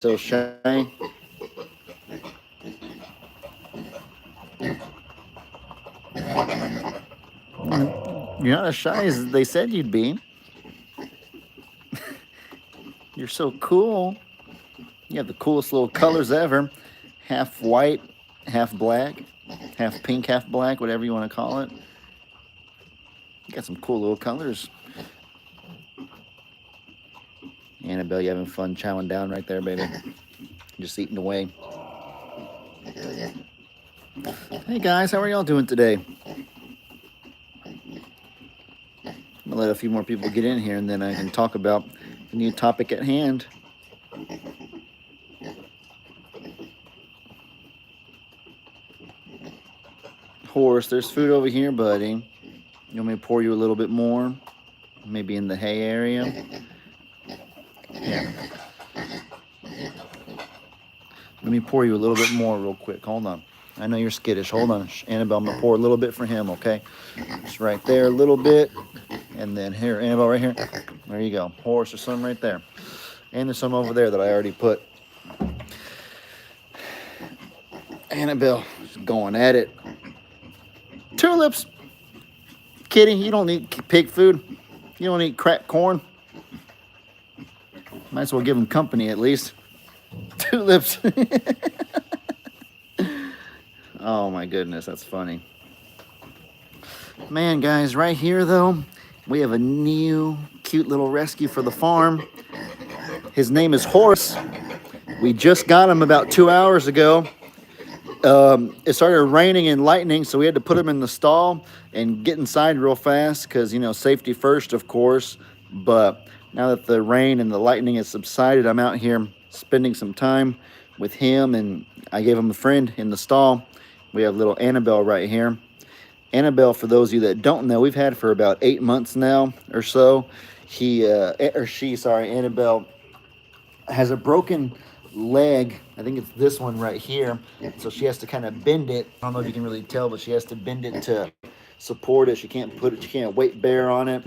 So shy. You're not as shy as they said you'd be. You're so cool. You have the coolest little colors ever. Half white, half black, half pink, half black, whatever you want to call it. You got some cool little colors. Annabelle, you having fun chowing down right there, baby? Just eating away. Hey guys, how are y'all doing today? I'm gonna let a few more people get in here and then I can talk about the new topic at hand. Horse, there's food over here, buddy. You want me to pour you a little bit more? Maybe in the hay area? Yeah. Let me pour you a little bit more real quick. Hold on. I know you're skittish. Hold on. Annabelle, I'm going to pour a little bit for him, okay? Just right there, a little bit. And then here, Annabelle, right here. There you go. Horse, there's some right there. And there's some over there that I already put. Annabelle is going at it. Tulips. Kitty, you don't eat pig food. You don't eat cracked corn. Might as well give them company at least. Tulips. Oh my goodness, that's funny. Man, guys, right here though, we have a new cute little rescue for the farm. His name is Horace. We just got him about 2 hours ago. It started raining and lightning, so we had to put him in the stall and get inside real fast because, you know, safety first, of course. But now that the rain and the lightning has subsided, I'm out here spending some time with him, and I gave him a friend in the stall. We have little Annabelle right here. Annabelle, for those of you that don't know, we've had for about 8 months now or so. Annabelle has a broken leg. I think it's this one right here. So she has to kind of bend it. I don't know if you can really tell, but she has to bend it to support it. She can't weight bear on it.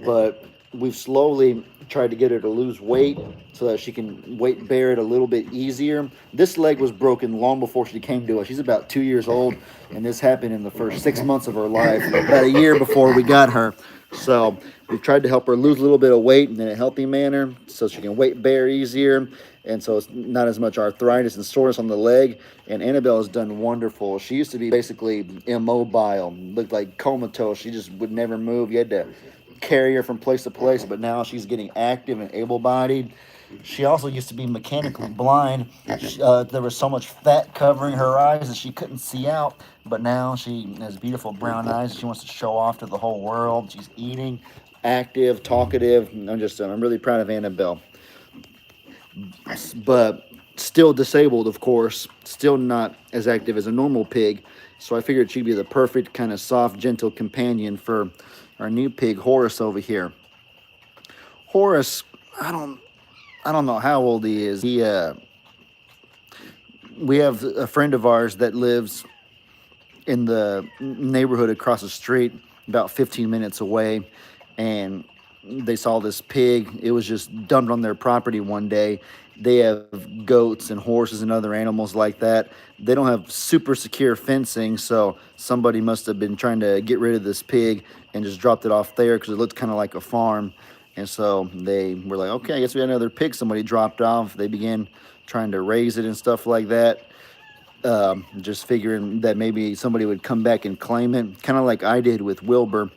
But we've slowly tried to get her to lose weight so that she can weight bear it a little bit easier. This leg was broken long before she came to us. She's about 2 years old, and this happened in the first 6 months of her life, about a year before we got her. So we've tried to help her lose a little bit of weight in a healthy manner so she can weight bear easier, and so it's not as much arthritis and soreness on the leg. And Annabelle has done wonderful. She used to be basically immobile, looked like comatose. She just would never move. You had to carry her from place to place, but now she's getting active and able-bodied. She also used to be mechanically blind. There was so much fat covering her eyes that she couldn't see out, but now she has beautiful brown eyes. She wants to show off to the whole world. She's eating, active, talkative. I'm really proud of Annabelle. But still disabled, of course, still not as active as a normal pig. So I figured she'd be the perfect kind of soft, gentle companion for our new pig, Horace, over here. Horace, I don't know how old he is. We have a friend of ours that lives in the neighborhood across the street, about 15 minutes away, and they saw this pig. It was just dumped on their property one day. They have goats and horses and other animals like that. They don't have super secure fencing, so somebody must have been trying to get rid of this pig and just dropped it off there because it looked kind of like a farm. And so they were like, okay, I guess we had another pig somebody dropped off. They began trying to raise it and stuff like that. Just figuring that maybe somebody would come back and claim it, kind of like I did with Wilbur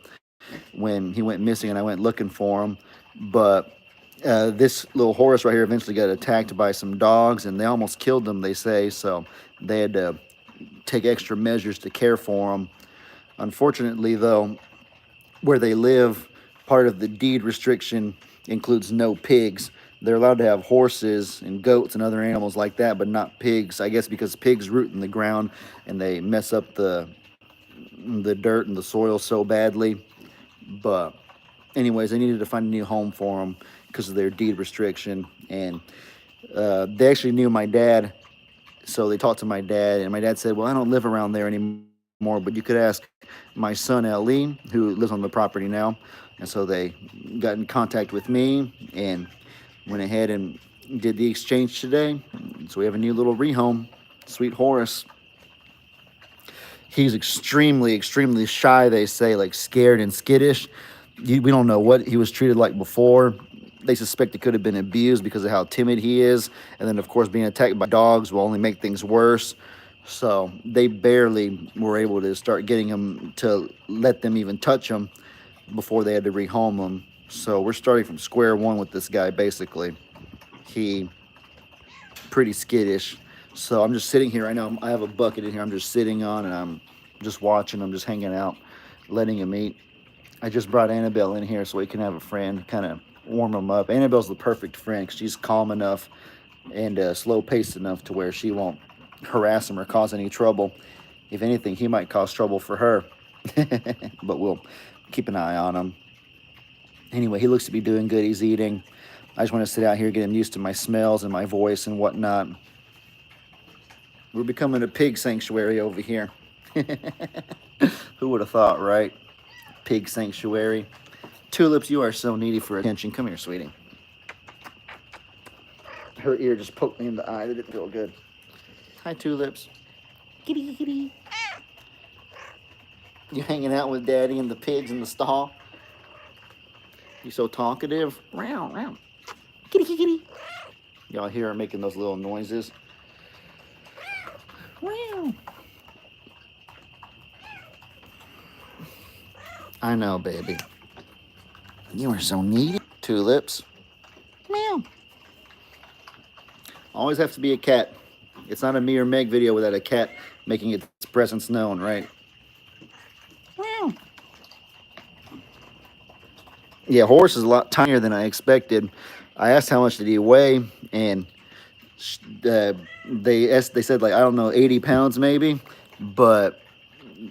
when he went missing and I went looking for him. But this little Horace right here eventually got attacked by some dogs, and they almost killed him, they say. So they had to take extra measures to care for him. Unfortunately, though, where they live, part of the deed restriction includes no pigs. They're allowed to have horses and goats and other animals like that, but not pigs. I guess because pigs root in the ground and they mess up the dirt and the soil so badly. But anyways, they needed to find a new home for them because of their deed restriction. And they actually knew my dad, so they talked to my dad, and my dad said, well, I don't live around there anymore, but you could ask my son Ali, who lives on the property now. And so they got in contact with me and went ahead and Did the exchange today. So we have a new little rehome. Sweet Horace. He's extremely, extremely shy, they say, like scared and skittish. We don't know what he was treated like before. They suspect it could have been abused because of how timid he is. And then, of course, being attacked by dogs will only make things worse. So they barely were able to start getting him to let them even touch him before they had to rehome him. So we're starting from square one with this guy, basically. He pretty skittish. So I'm just sitting here right now. I have a bucket in here I'm just sitting on, and I'm just watching him, just hanging out, letting him eat. I just brought Annabelle in here so he can have a friend, kind of warm him up. Annabelle's the perfect friend. She's calm enough and slow-paced enough to where she won't harass him or cause any trouble. If anything, he might cause trouble for her. But we'll keep an eye on him. Anyway, he looks to be doing good. He's eating. I just want to sit out here, get him used to my smells and my voice and whatnot. We're becoming a pig sanctuary over here. Who would have thought, right? Pig sanctuary. Tulips, you are so needy for attention. Come here, sweetie. Her ear just poked me in the eye. That didn't feel good. Hi, Tulips. Kitty, kitty. You hanging out with Daddy and the pigs in the stall? You so talkative. Round, round. Kitty, kitty, kitty. Y'all hear her making those little noises? Wow. I know, baby. You are so needy. Tulips. Meow. Always have to be a cat. It's not a me or Meg video without a cat making its presence known, right? Meow. Yeah, Horace is a lot tinier than I expected. I asked how much did he weigh, and they said, like, I don't know, 80 pounds maybe. But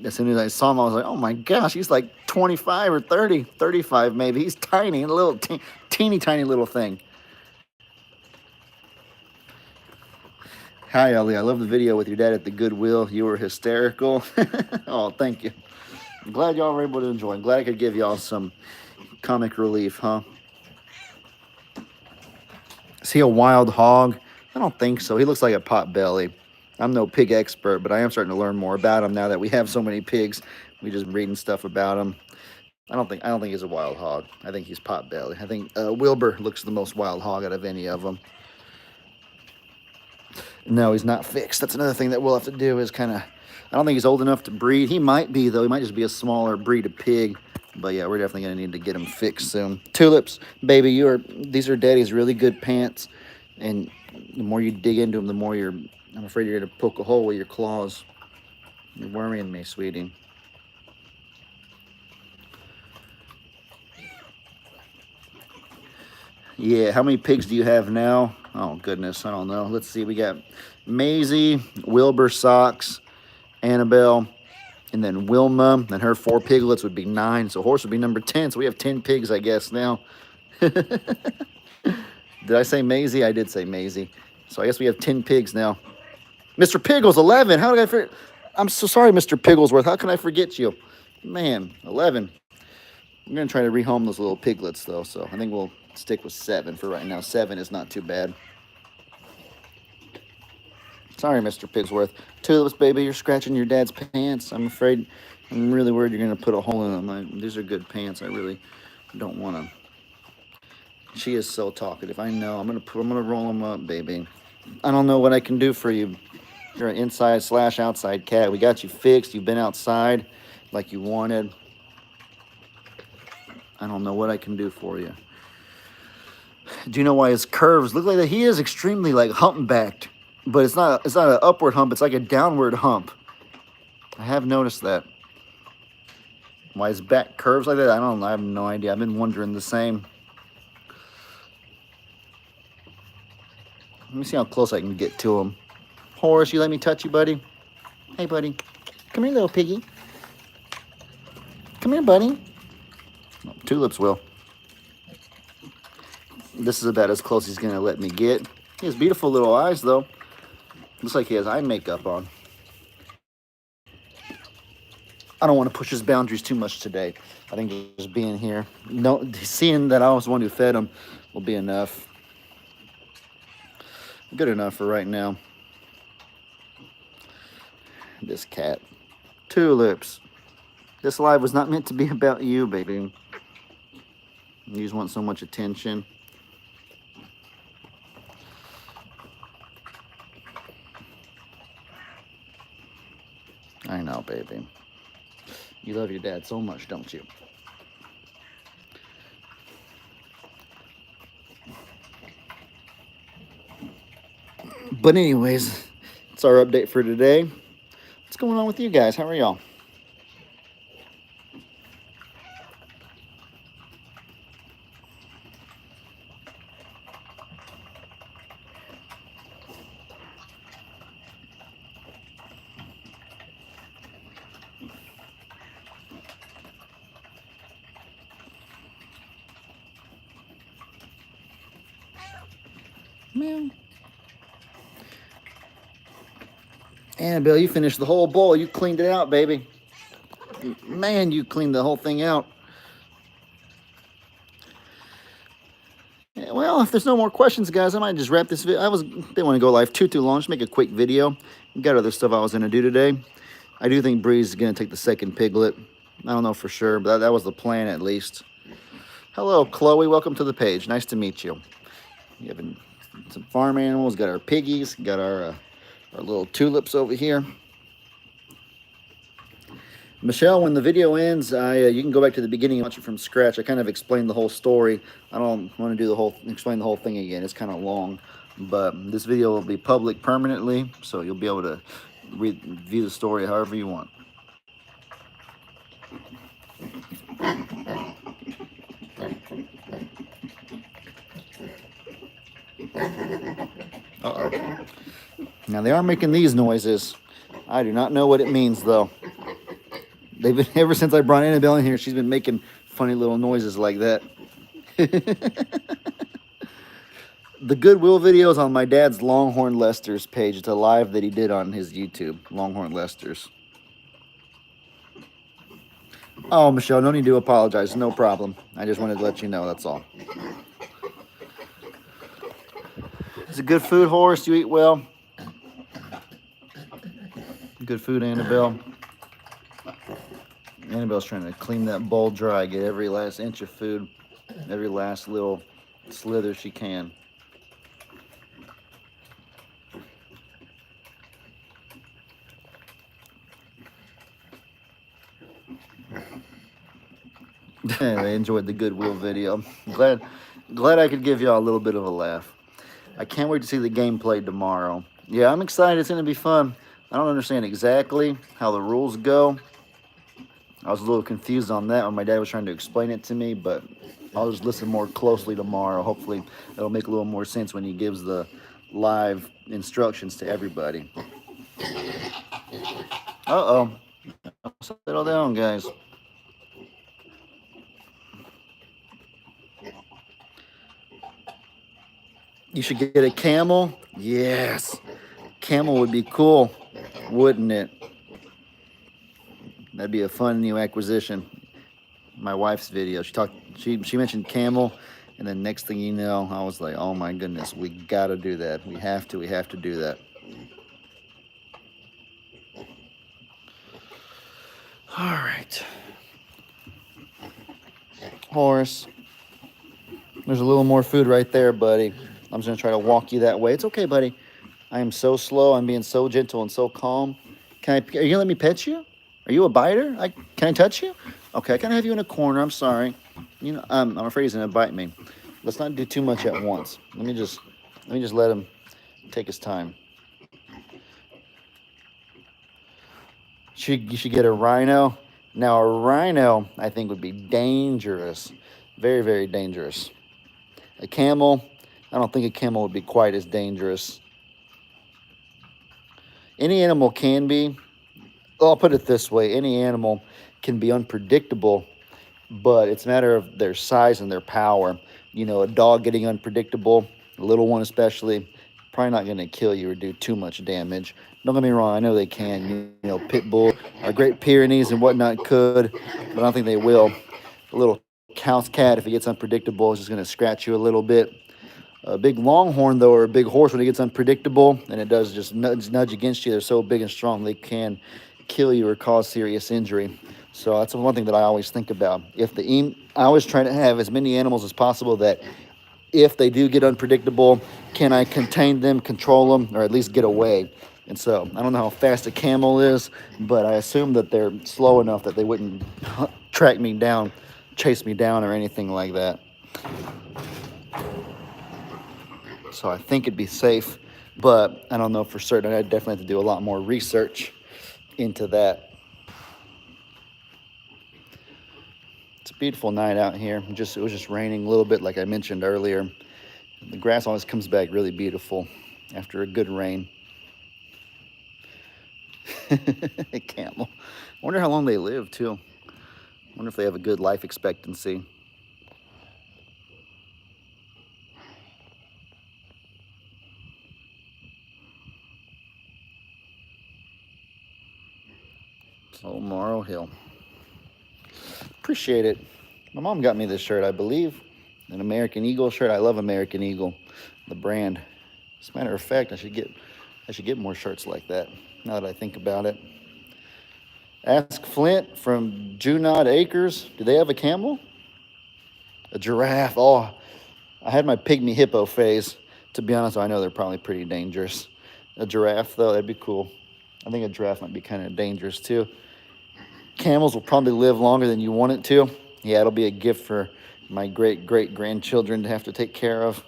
as soon as I saw him, I was like, oh my gosh, he's like 25 or 30, 35 maybe. He's tiny, a little teeny tiny little thing. Hi, Ellie. I love the video with your dad at the Goodwill. You were hysterical. Oh, thank you. I'm glad y'all were able to enjoy. I'm glad I could give y'all some comic relief, huh? Is he a wild hog? I don't think so. He looks like a pot belly. I'm no pig expert, but I am starting to learn more about him now that we have so many pigs. We just reading stuff about him. I don't think he's a wild hog. I think he's pot belly. I think Wilbur looks the most wild hog out of any of them. No, he's not fixed. That's another thing that we'll have to do is kind of, I don't think he's old enough to breed. He might be, though. He might just be a smaller breed of pig. But yeah, we're definitely going to need to get him fixed soon. Tulips, baby, these are Daddy's really good pants. And the more you dig into them, the more I'm afraid you're going to poke a hole with your claws. You're worrying me, sweetie. Yeah, how many pigs do you have now? Oh, goodness, I don't know. Let's see. We got Maisie, Wilbur, Socks, Annabelle, and then Wilma. And her 4 piglets would be 9. So Horace would be number 10. So we have 10 pigs, I guess, now. Did I say Maisie? I did say Maisie. So I guess we have 10 pigs now. Mr. Piggles, 11. How did I forget? I'm so sorry, Mr. Pigglesworth. How can I forget you? Man, 11. I'm going to try to rehome those little piglets, though. So I think we'll stick with 7 for right now. 7 is not too bad. Sorry, Mr. Pigsworth. Tulips, baby, you're scratching your dad's pants. I'm afraid, I'm really worried you're going to put a hole in them. These are good pants. I really don't want to. She is so talkative. I know. I'm gonna roll them up, baby. I don't know what I can do for you. You're an inside/outside cat. We got you fixed. You've been outside like you wanted. I don't know what I can do for you. Do you know why his curves look like that? He is extremely like humpbacked, but it's not an upward hump. It's like a downward hump. I have noticed that. Why his back curves like that? I don't know. I have no idea. I've been wondering the same. Let me see how close I can get to him. Horace, you let me touch you, buddy? Hey, buddy. Come here, little piggy. Come here, buddy. Oh, Tulips will. This is about as close as he's going to let me get. He has beautiful little eyes, though. Looks like he has eye makeup on. I don't want to push his boundaries too much today. I think just being here, seeing that I was the one who fed him will be enough. Good enough for right now. This cat. Tulips. This live was not meant to be about you, baby. You just want so much attention. I know, baby. You love your dad so much, don't you? But anyways, it's our update for today. What's going on with you guys? How are y'all? Man. Annabelle, you finished the whole bowl. You cleaned it out, baby. Man, you cleaned the whole thing out. Yeah, well, if there's no more questions, guys, I might just wrap this video. Didn't want to go live too long. Just make a quick video. Got other stuff I was going to do today. I do think Breeze is going to take the second piglet. I don't know for sure, but that was the plan at least. Hello, Chloe. Welcome to the page. Nice to meet you. You have some farm animals. Got our piggies. Got our little tulips over here. Michelle, when the video ends, you can go back to the beginning and watch it from scratch. I kind of explained the whole story. I don't want to do explain the whole thing again. It's kind of long, but this video will be public permanently, so you'll be able to view the story however you want. Uh-oh. Now they are making these noises. I do not know what it means though. They've been, ever since I brought Annabelle in here, she's been making funny little noises like that. The Goodwill video is on my dad's Longhorn Lester's page. It's a live that he did on his YouTube, Longhorn Lester's. Oh, Michelle, no need to apologize. No problem. I just wanted to let you know, that's all. It's a good food, Horace. You eat well. Good food, Annabelle. Annabelle's trying to clean that bowl dry, get every last inch of food, every last little slither she can. They enjoyed the Goodwill video. Glad I could give y'all a little bit of a laugh. I can't wait to see the gameplay tomorrow. Yeah, I'm excited. It's going to be fun. I don't understand exactly how the rules go. I was a little confused on that when my dad was trying to explain it to me, but I'll just listen more closely tomorrow. Hopefully it'll make a little more sense when he gives the live instructions to everybody. Uh-oh. Settle down, guys. You should get a camel. Yes. Camel would be cool, wouldn't it? That'd be a fun new acquisition. My wife's video, she mentioned camel, and then next thing you know, I was like, oh my goodness, we gotta do that. We have to do that. All right. Horace, there's a little more food right there, buddy. I'm just gonna try to walk you that way. It's okay, buddy. I am so slow. I'm being so gentle and so calm. Are you gonna let me pet you? Are you a biter? Can I touch you? Okay, I kind of have you in a corner. I'm sorry. You know, I'm afraid he's gonna bite me. Let's not do too much at once. Let me just let him take his time. You should get a rhino. Now a rhino, I think, would be dangerous, very, very dangerous. A camel, I don't think a camel would be quite as dangerous. Any animal can be. I'll put it this way, any animal can be unpredictable, but it's a matter of their size and their power. You know, a dog getting unpredictable, a little one especially, probably not going to kill you or do too much damage. Don't get me wrong, I know they can. You know, pit bull, our Great Pyrenees and whatnot could, but I don't think they will. A little house cat, if it gets unpredictable, is just going to scratch you a little bit. A big longhorn, though, or a big horse, when it gets unpredictable and it does just nudge against you, they're so big and strong they can kill you or cause serious injury. So that's one thing that I always think about. I always try to have as many animals as possible that if they do get unpredictable, can I contain them, control them, or at least get away? And so I don't know how fast a camel is, but I assume that they're slow enough that they wouldn't track me down, chase me down, or anything like that. So I think it'd be safe, but I don't know for certain. I'd definitely have to do a lot more research into that. It's a beautiful night out here. It was just raining a little bit, like I mentioned earlier. The grass always comes back really beautiful after a good rain. Camel. I wonder how long they live too. I wonder if they have a good life expectancy. So Morrow Hill. Appreciate it. My mom got me this shirt, I believe. An American Eagle shirt. I love American Eagle, the brand. As a matter of fact, I should get more shirts like that, now that I think about it. Ask Flint from Junod Acres. Do they have a camel? A giraffe. Oh, I had my pygmy hippo phase. To be honest, I know they're probably pretty dangerous. A giraffe, though, that'd be cool. I think a giraffe might be kind of dangerous, too. Camels will probably live longer than you want it to. Yeah, it'll be a gift for my great-great-grandchildren to have to take care of.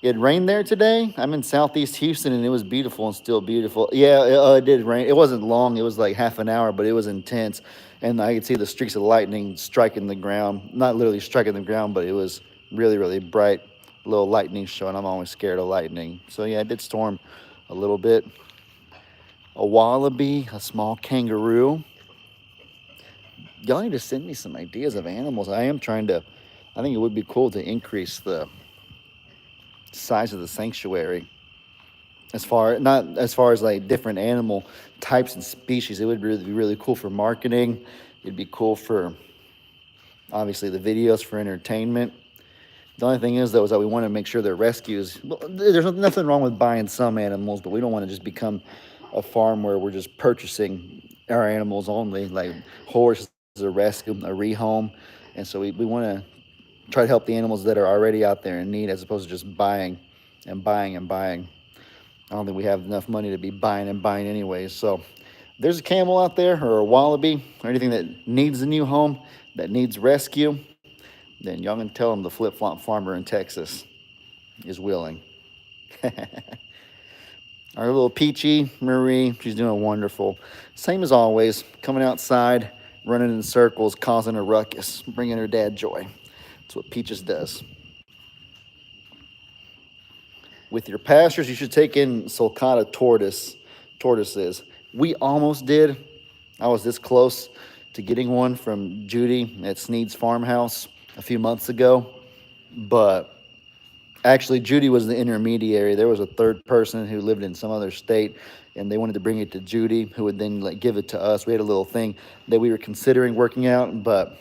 It rained there today. I'm in southeast Houston, and it was beautiful and still beautiful. Yeah, it did rain. It wasn't long. It was like half an hour, but it was intense. And I could see the streaks of lightning striking the ground. Not literally striking the ground, but it was really, really bright. A little lightning show, and I'm always scared of lightning. So, yeah, it did storm a little bit. A wallaby, a small kangaroo. Y'all need to send me some ideas of animals. I think it would be cool to increase the size of the sanctuary. Not as far as like different animal types and species. It would really be really cool for marketing. It'd be cool for obviously the videos for entertainment. The only thing is, though, is that we want to make sure they're rescues. Well, there's nothing wrong with buying some animals, but we don't want to just become a farm where we're just purchasing our animals only, like horses, a rescue, a rehome. And so we want to try to help the animals that are already out there in need, as opposed to just buying and buying and buying. I don't think we have enough money to be buying and buying anyways. So if there's a camel out there, or a wallaby, or anything that needs a new home, that needs rescue, then y'all can tell them the Flip-Flop Farmer in Texas is willing. Our little Peachy, Marie, she's doing wonderful. Same as always, coming outside, running in circles, causing a ruckus, bringing her dad joy. That's what Peaches does. With your pastures, you should take in sulcata tortoises. We almost did. I was this close to getting one from Judy at Sneed's Farmhouse a few months ago, but actually Judy was the intermediary. There was a third person who lived in some other state, and they wanted to bring it to Judy, who would then give it to us. We had a little thing that we were considering working out, but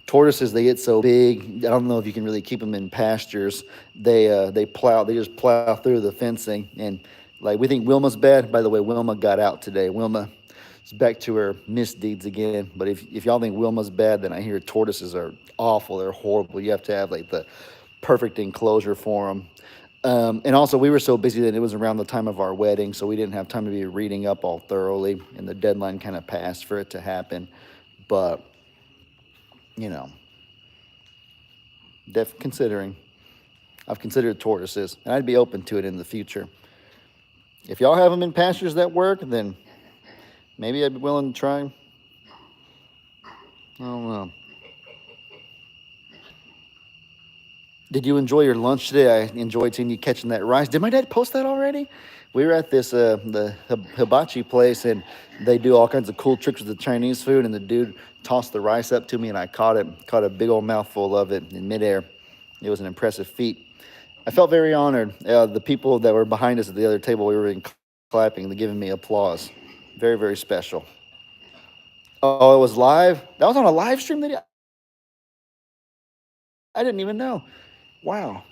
tortoises, they get so big. I don't know if you can really keep them in pastures. They just plow through the fencing, and like we think Wilma's bad. By the way, Wilma got out today. Wilma is back to her misdeeds again. But if y'all think Wilma's bad, then I hear tortoises are awful. They're horrible. You have to have like the perfect enclosure for them. And also, we were so busy that it was around the time of our wedding, so we didn't have time to be reading up all thoroughly, and the deadline kind of passed for it to happen. But considering. I've considered tortoises, and I'd be open to it in the future. If y'all have them in pastures that work, then maybe I'd be willing to try. I don't know. Did you enjoy your lunch today? I enjoyed seeing you catching that rice. Did my dad post that already? We were at this the hibachi place, and they do all kinds of cool tricks with the Chinese food. And the dude tossed the rice up to me, and I caught a big old mouthful of it in midair. It was an impressive feat. I felt very honored. The people that were behind us at the other table, we were clapping and giving me applause. Very, very special. Oh, it was live? That was on a live stream that I didn't even know. Wow.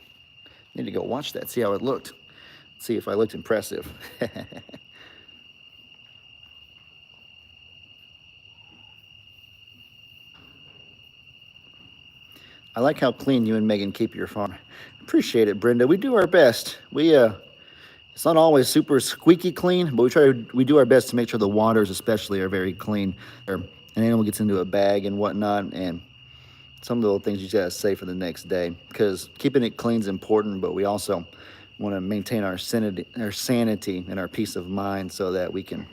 Need to go watch that, see how it looked. See if I looked impressive. I like how clean you and Megan keep your farm. Appreciate it, Brenda. We do our best. It's not always super squeaky clean, but we do our best to make sure the waters especially are very clean. An animal gets into a bag and whatnot, and some little things you just gotta say for the next day, because keeping it clean is important, but we also want to maintain our sanity and our peace of mind so that we can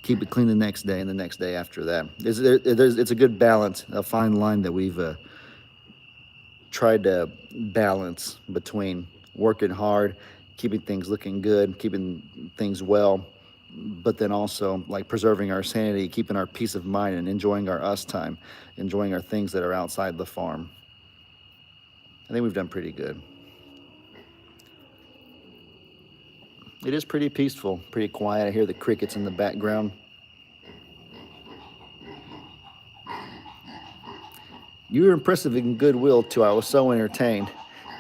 keep it clean the next day and the next day after that. It's a good balance, a fine line that we've tried to balance between working hard, keeping things looking good, keeping things well, but then also like preserving our sanity, keeping our peace of mind, and enjoying our us time, enjoying our things that are outside the farm. I think we've done pretty good. It is pretty peaceful, pretty quiet. I hear the crickets in the background. You were impressive in goodwill too. I was so entertained.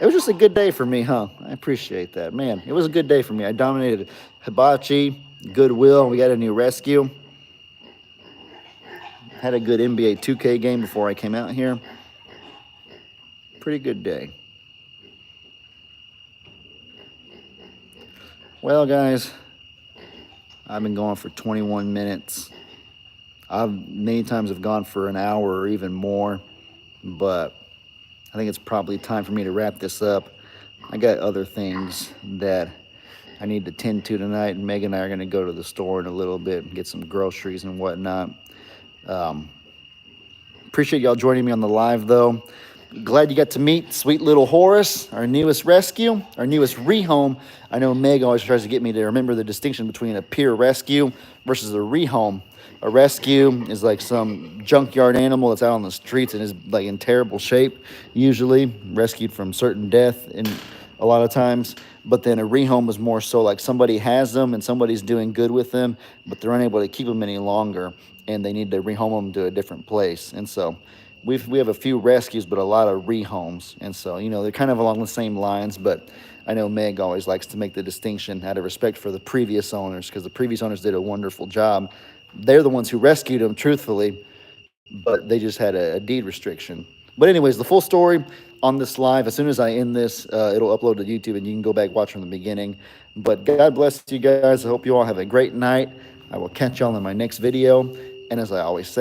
It was just a good day for me, huh? I appreciate that. Man, it was a good day for me. I dominated Hibachi, Goodwill. We got a new rescue. Had a good NBA 2K game before I came out here. Pretty good day. Well, guys, I've been going for 21 minutes. I've many times have gone for an hour or even more, but I think it's probably time for me to wrap this up. I got other things that I need to tend to tonight, and Megan and I are going to go to the store in a little bit and get some groceries and whatnot. Appreciate y'all joining me on the live, though. Glad you got to meet sweet little Horace, our newest rescue, our newest rehome. I know Meg always tries to get me to remember the distinction between a pure rescue versus a rehome. A rescue is like some junkyard animal that's out on the streets and is like in terrible shape, usually rescued from certain death in a lot of times. But then a rehome is more so like somebody has them and somebody's doing good with them, but they're unable to keep them any longer and they need to rehome them to a different place. And so we have a few rescues, but a lot of rehomes. And so, they're kind of along the same lines, but I know Meg always likes to make the distinction out of respect for the previous owners, because the previous owners did a wonderful job. They're the ones who rescued them, truthfully, but they just had a deed restriction. But anyways, the full story on this live, as soon as I end this, it'll upload to YouTube and you can go back, watch from the beginning. But God bless you guys. I hope you all have a great night. I will catch y'all in my next video. And as I always say,